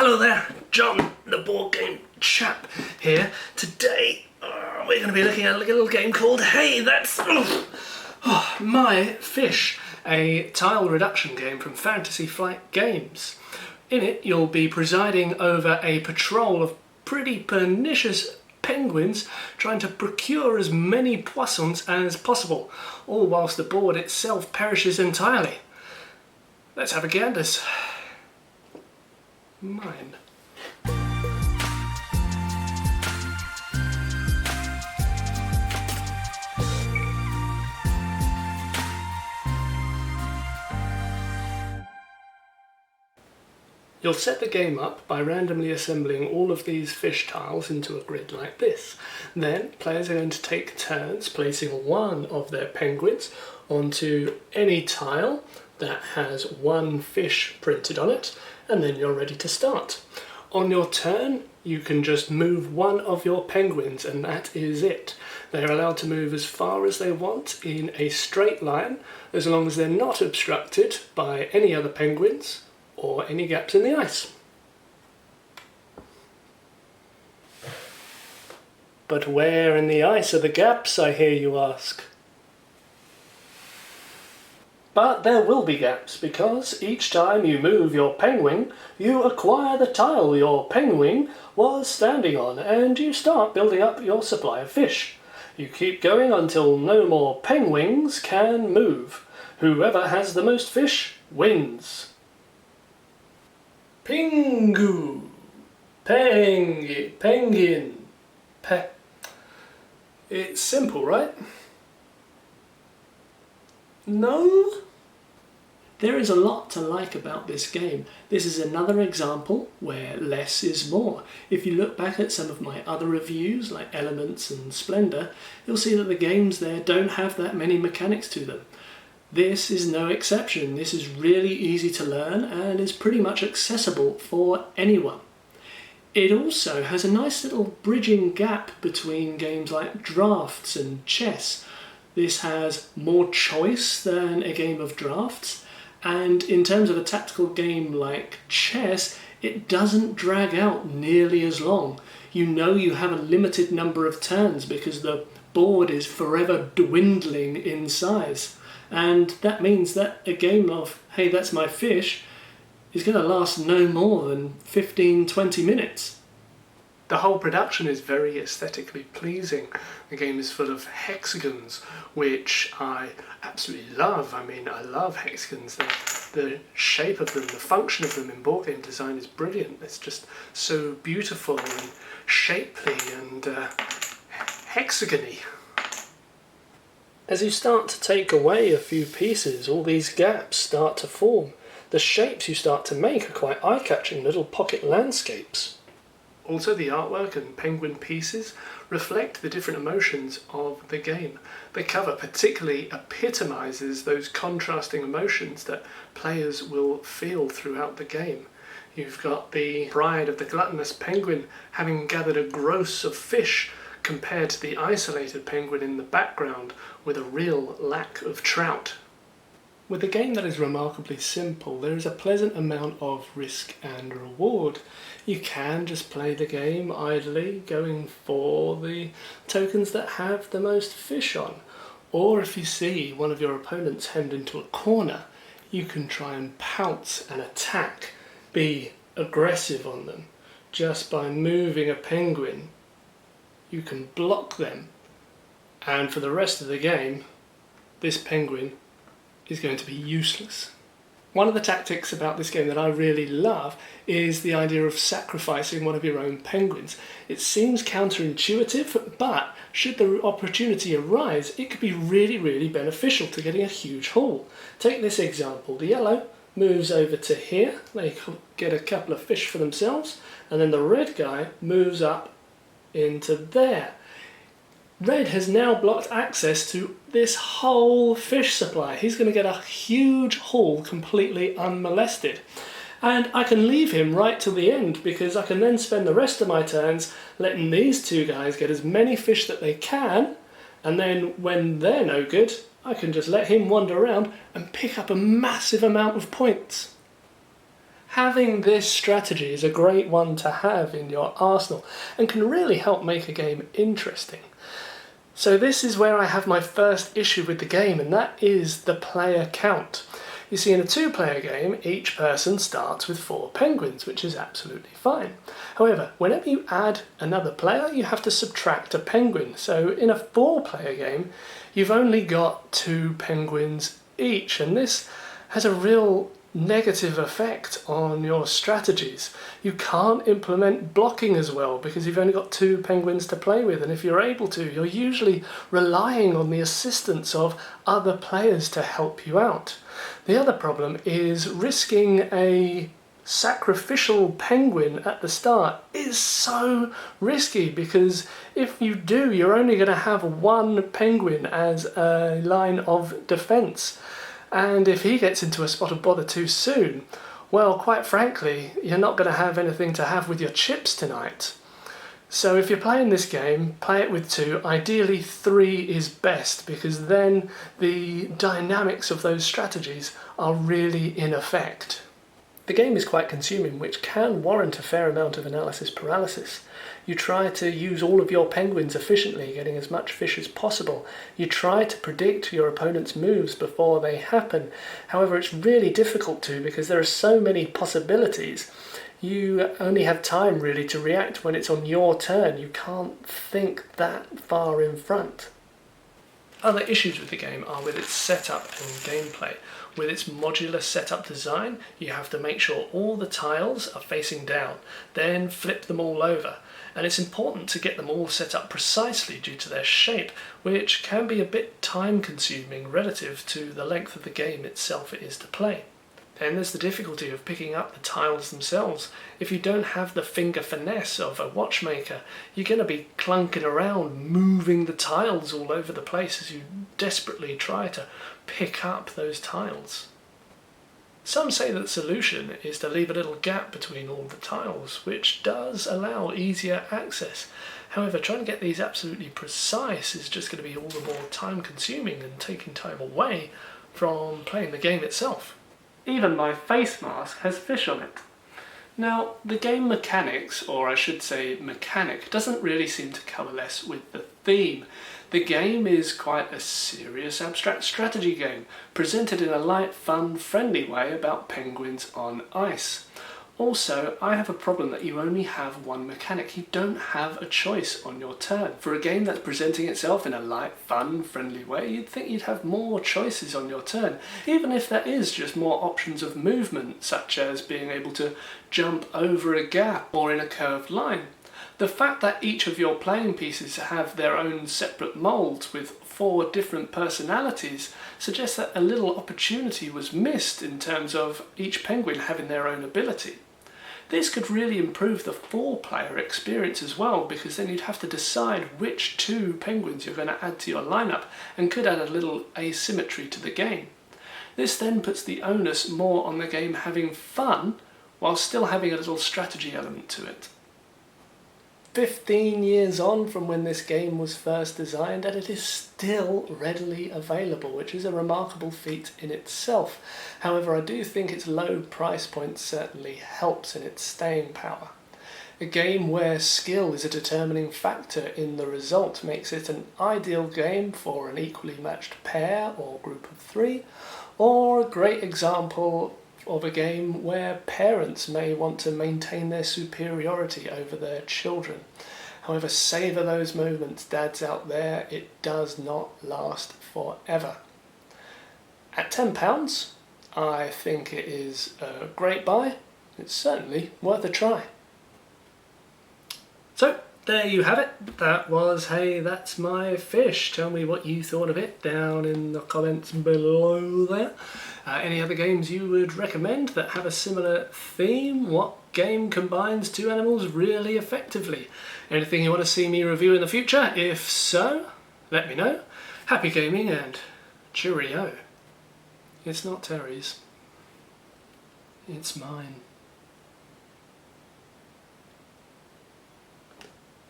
Hello there, John, the board game chap here. Today we're going to be looking at a little game called Hey, That's My Fish, a tile reduction game from Fantasy Flight Games. In it you'll be presiding over a patrol of pretty pernicious penguins trying to procure as many poissons as possible, all whilst the board itself perishes entirely. Let's have a ganders. Mine. You'll set the game up by randomly assembling all of these fish tiles into a grid like this. Then players are going to take turns placing one of their penguins onto any tile that has one fish printed on it, and then you're ready to start. On your turn, you can just move one of your penguins and that is it. They're allowed to move as far as they want in a straight line, as long as they're not obstructed by any other penguins or any gaps in the ice. But where in the ice are the gaps, I hear you ask? But there will be gaps, because each time you move your penguin, you acquire the tile your penguin was standing on, and you start building up your supply of fish. You keep going until no more penguins can move. Whoever has the most fish wins. Pingu, penguin, It's simple, right? No? There is a lot to like about this game. This is another example where less is more. If you look back at some of my other reviews, like Elements and Splendor, you'll see that the games there don't have that many mechanics to them. This is no exception. This is really easy to learn and is pretty much accessible for anyone. It also has a nice little bridging gap between games like drafts and chess. This has more choice than a game of drafts, and in terms of a tactical game like chess, it doesn't drag out nearly as long. You know you have a limited number of turns because the board is forever dwindling in size. And that means that a game of Hey, That's My Fish is going to last no more than 15-20 minutes. The whole production is very aesthetically pleasing. The game is full of hexagons, which I absolutely love. I mean, I love hexagons. The shape of them, the function of them in board game design is brilliant. It's just so beautiful and shapely and hexagony. As you start to take away a few pieces, all these gaps start to form. The shapes you start to make are quite eye-catching, little pocket landscapes. Also, the artwork and penguin pieces reflect the different emotions of the game. The cover particularly epitomises those contrasting emotions that players will feel throughout the game. You've got the pride of the gluttonous penguin having gathered a gross of fish, compared to the isolated penguin in the background with a real lack of trout. With a game that is remarkably simple, there is a pleasant amount of risk and reward. You can just play the game idly, going for the tokens that have the most fish on. Or if you see one of your opponents hemmed into a corner, you can try and pounce and attack, be aggressive on them. Just by moving a penguin, you can block them, and for the rest of the game, this penguin is going to be useless. One of the tactics about this game that I really love is the idea of sacrificing one of your own penguins. It seems counterintuitive, but should the opportunity arise, it could be really, really beneficial to getting a huge haul. Take this example. The yellow moves over to here, they get a couple of fish for themselves, and then the red guy moves up into there. Red has now blocked access to this whole fish supply. He's going to get a huge haul completely unmolested. And I can leave him right till the end, because I can then spend the rest of my turns letting these two guys get as many fish that they can, and then when they're no good, I can just let him wander around and pick up a massive amount of points. Having this strategy is a great one to have in your arsenal and can really help make a game interesting. So this is where I have my first issue with the game, and that is the player count. You see, in a 2-player game, each person starts with 4 penguins, which is absolutely fine. However, whenever you add another player, you have to subtract a penguin. So in a 4-player game, you've only got 2 penguins each, and this has a real negative effect on your strategies. You can't implement blocking as well because you've only got 2 penguins to play with, and if you're able to, you're usually relying on the assistance of other players to help you out. The other problem is risking a sacrificial penguin at the start is so risky, because if you do, you're only going to have 1 penguin as a line of defense. And if he gets into a spot of bother too soon, well, quite frankly, you're not going to have anything to have with your chips tonight. So if you're playing this game, play it with 2. Ideally 3 is best, because then the dynamics of those strategies are really in effect. The game is quite consuming, which can warrant a fair amount of analysis paralysis. You try to use all of your penguins efficiently, getting as much fish as possible. You try to predict your opponent's moves before they happen. However, it's really difficult to, because there are so many possibilities. You only have time really to react when it's on your turn. You can't think that far in front. Other issues with the game are with its setup and gameplay. With its modular setup design, you have to make sure all the tiles are facing down, then flip them all over. And it's important to get them all set up precisely due to their shape, which can be a bit time-consuming relative to the length of the game itself it is to play. Then there's the difficulty of picking up the tiles themselves. If you don't have the finger finesse of a watchmaker, you're going to be clunking around, moving the tiles all over the place as you desperately try to pick up those tiles. Some say that the solution is to leave a little gap between all the tiles, which does allow easier access. However, trying to get these absolutely precise is just going to be all the more time-consuming and taking time away from playing the game itself. Even my face mask has fish on it. Now, the game mechanics, or I should say mechanic, doesn't really seem to coalesce with the theme. The game is quite a serious abstract strategy game, presented in a light, fun, friendly way about penguins on ice. Also, I have a problem that you only have 1 mechanic. You don't have a choice on your turn. For a game that's presenting itself in a light, fun, friendly way, you'd think you'd have more choices on your turn, even if there is just more options of movement, such as being able to jump over a gap or in a curved line. The fact that each of your playing pieces have their own separate moulds with 4 different personalities suggests that a little opportunity was missed in terms of each penguin having their own ability. This could really improve the 4-player experience as well, because then you'd have to decide which 2 penguins you're going to add to your lineup, and could add a little asymmetry to the game. This then puts the onus more on the game having fun, while still having a little strategy element to it. 15 years on from when this game was first designed, and it is still readily available, which is a remarkable feat in itself. However, I do think its low price point certainly helps in its staying power. A game where skill is a determining factor in the result makes it an ideal game for an equally matched pair or group of 3, or a great example of a game where parents may want to maintain their superiority over their children. However, savour those moments, dads out there, it does not last forever. At £10, I think it is a great buy. It's certainly worth a try. So, there you have it. That was Hey, That's My Fish. Tell me what you thought of it down in the comments below there. Any other games you would recommend that have a similar theme? What game combines 2 animals really effectively? Anything you want to see me review in the future? If so, let me know. Happy gaming and cheerio. It's not Terry's. It's mine.